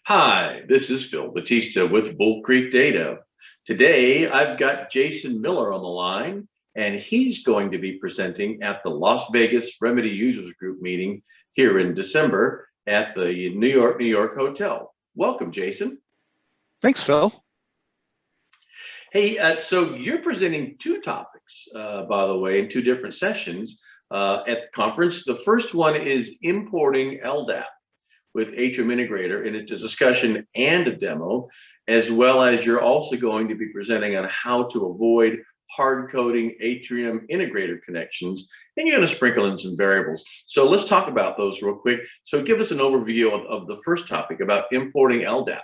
Hi, this is Phil Bautista with Bull Creek Data. Today, I've got Jason Miller on the line, and he's going to be presenting at the Las Vegas Remedy Users Group meeting here in December at the New York Hotel. Welcome, Jason. Thanks, Phil. Hey, so you're presenting two topics, by the way, in two different sessions at the conference. The first one is importing LDAP with Atrium Integrator, and it's a discussion and a demo, as well as you're also going to be presenting on how to avoid hard coding Atrium Integrator connections, and you're going to sprinkle in some variables. So let's talk about those real quick. So give us an overview of the first topic about importing LDAP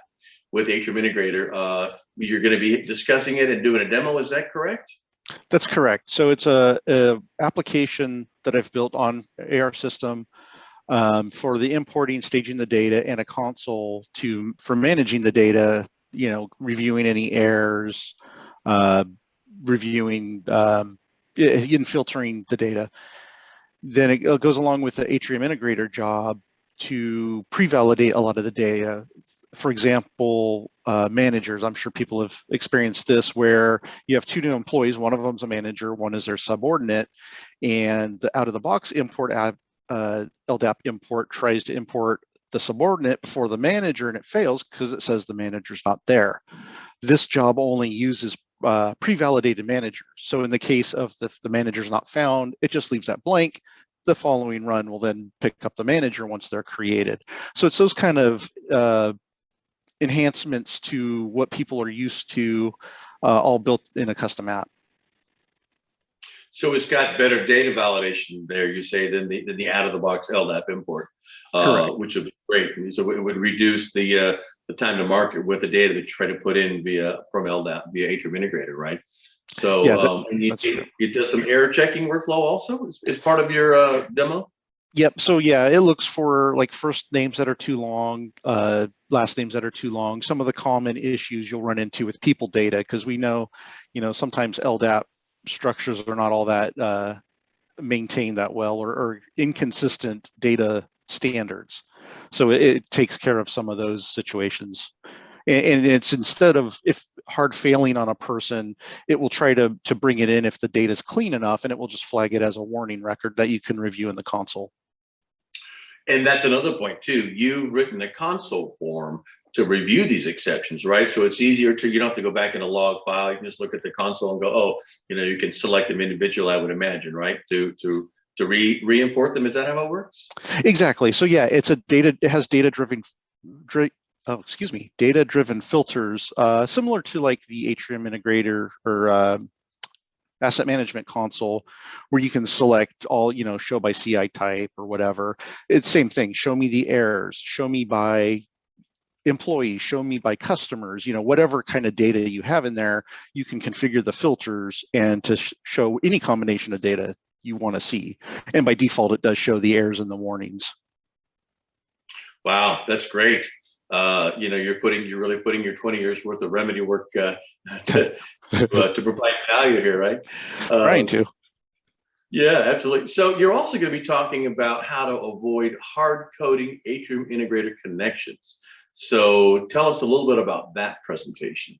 with Atrium Integrator. You're going to be discussing it and doing a demo, is that correct? That's correct. So it's a application that I've built on AR system for the importing, staging the data, and a console for managing the data, reviewing any errors, reviewing and filtering the data. Then it goes along with the Atrium Integrator job to pre-validate a lot of the data. For example, managers, I'm sure people have experienced this, where you have two new employees, one of them's a manager, one is their subordinate, and the out-of-the-box import LDAP import tries to import the subordinate before the manager, and it fails because it says the manager's not there. This job only uses pre-validated managers. So in the case of the manager's not found, it just leaves that blank. The following run will then pick up the manager once they're created. So it's those kind of enhancements to what people are used to, all built in a custom app. So it's got better data validation there, you say, than the out-of-the-box LDAP import, which would be great. So it would reduce the time to market with the data that you try to put in from LDAP via Atrium Integrator, right? So yeah, you did some error checking workflow also as part of your demo? Yep. So yeah, it looks for like first names that are too long, last names that are too long. Some of the common issues you'll run into with people data, because we know, sometimes LDAP structures are not all that maintained that well, or inconsistent data standards. So it takes care of some of those situations. And it's, instead of if hard failing on a person, it will try to bring it in if the data is clean enough, and it will just flag it as a warning record that you can review in the console. And that's another point too. You've written a console form to review these exceptions, right? So it's easier you don't have to go back in a log file. You can just look at the console and go, oh, you can select them individually, I would imagine, right? To re-import them. Is that how it works? Exactly. So yeah, it has data-driven filters, similar to like the Atrium Integrator or asset management console, where you can select all, show by CI type or whatever. It's same thing. Show me the errors, show me by employees, show me by customers, whatever kind of data you have in there, you can configure the filters and to show any combination of data you want to see. And by default, it does show the errors and the warnings. Wow, that's great. You're really putting your 20 years worth of remedy work to provide value here, right? Trying to. Yeah, absolutely. So you're also going to be talking about how to avoid hard coding Atrium Integrator connections. So tell us a little bit about that presentation.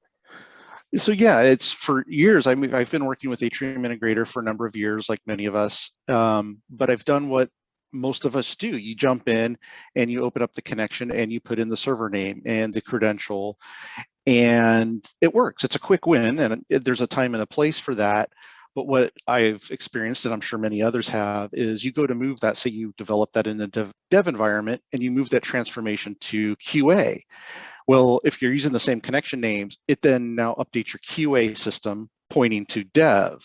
So yeah, it's for years. I've been working with Atrium Integrator for a number of years, like many of us. But I've done what most of us do. You jump in and you open up the connection and you put in the server name and the credential, and it works. It's a quick win, and there's a time and a place for that. But what I've experienced, and I'm sure many others have, is you go to move that, say you develop that in the dev environment, and you move that transformation to QA. Well, if you're using the same connection names, it then now updates your QA system pointing to dev.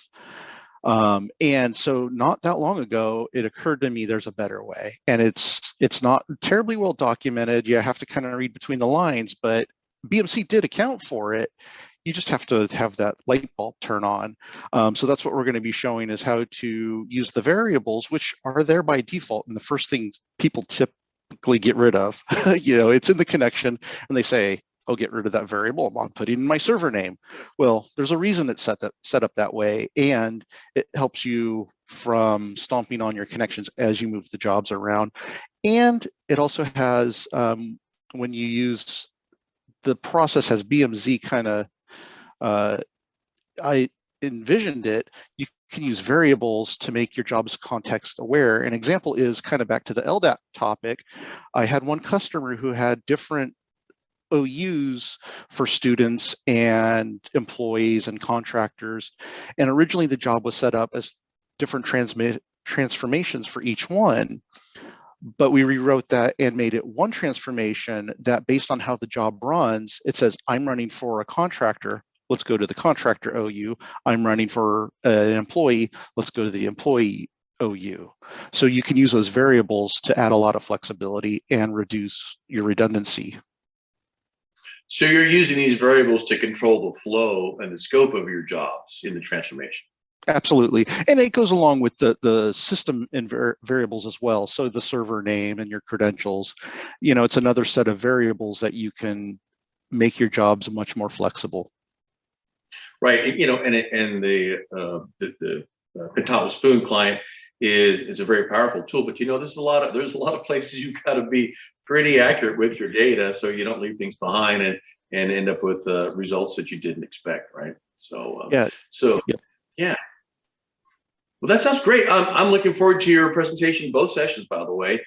And so not that long ago, it occurred to me there's a better way, and it's not terribly well documented. You have to kind of read between the lines, but BMC did account for it. You just have to have that light bulb turn on. So that's what we're going to be showing, is how to use the variables, which are there by default. And the first thing people typically get rid of, it's in the connection, and they say, oh, get rid of that variable, I'm putting in my server name. Well, there's a reason it's set up that way, and it helps you from stomping on your connections as you move the jobs around. And it also has when you use the process as BMZ kind of, I envisioned it, you can use variables to make your jobs context aware. An example is kind of back to the LDAP topic. I had one customer who had different OUs for students and employees and contractors. And originally the job was set up as different transformations for each one. But we rewrote that and made it one transformation that, based on how the job runs, it says, I'm running for a contractor, let's go to the contractor OU. I'm running for an employee, let's go to the employee OU. So you can use those variables to add a lot of flexibility and reduce your redundancy. So you're using these variables to control the flow and the scope of your jobs in the transformation. Absolutely. And it goes along with the system and variables as well. So the server name and your credentials, it's another set of variables that you can make your jobs much more flexible. Right. And the Contable Spoon client is a very powerful tool, but there's a lot of places you've got to be pretty accurate with your data, so you don't leave things behind and end up with results that you didn't expect, right? So yeah. Well, that sounds great. I'm looking forward to your presentation, both sessions, by the way.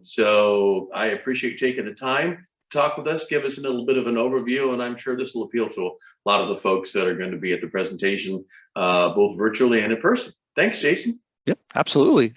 So I appreciate you taking the time to talk with us, give us a little bit of an overview, and I'm sure this will appeal to a lot of the folks that are going to be at the presentation, both virtually and in person. Thanks, Jason. Yep, absolutely.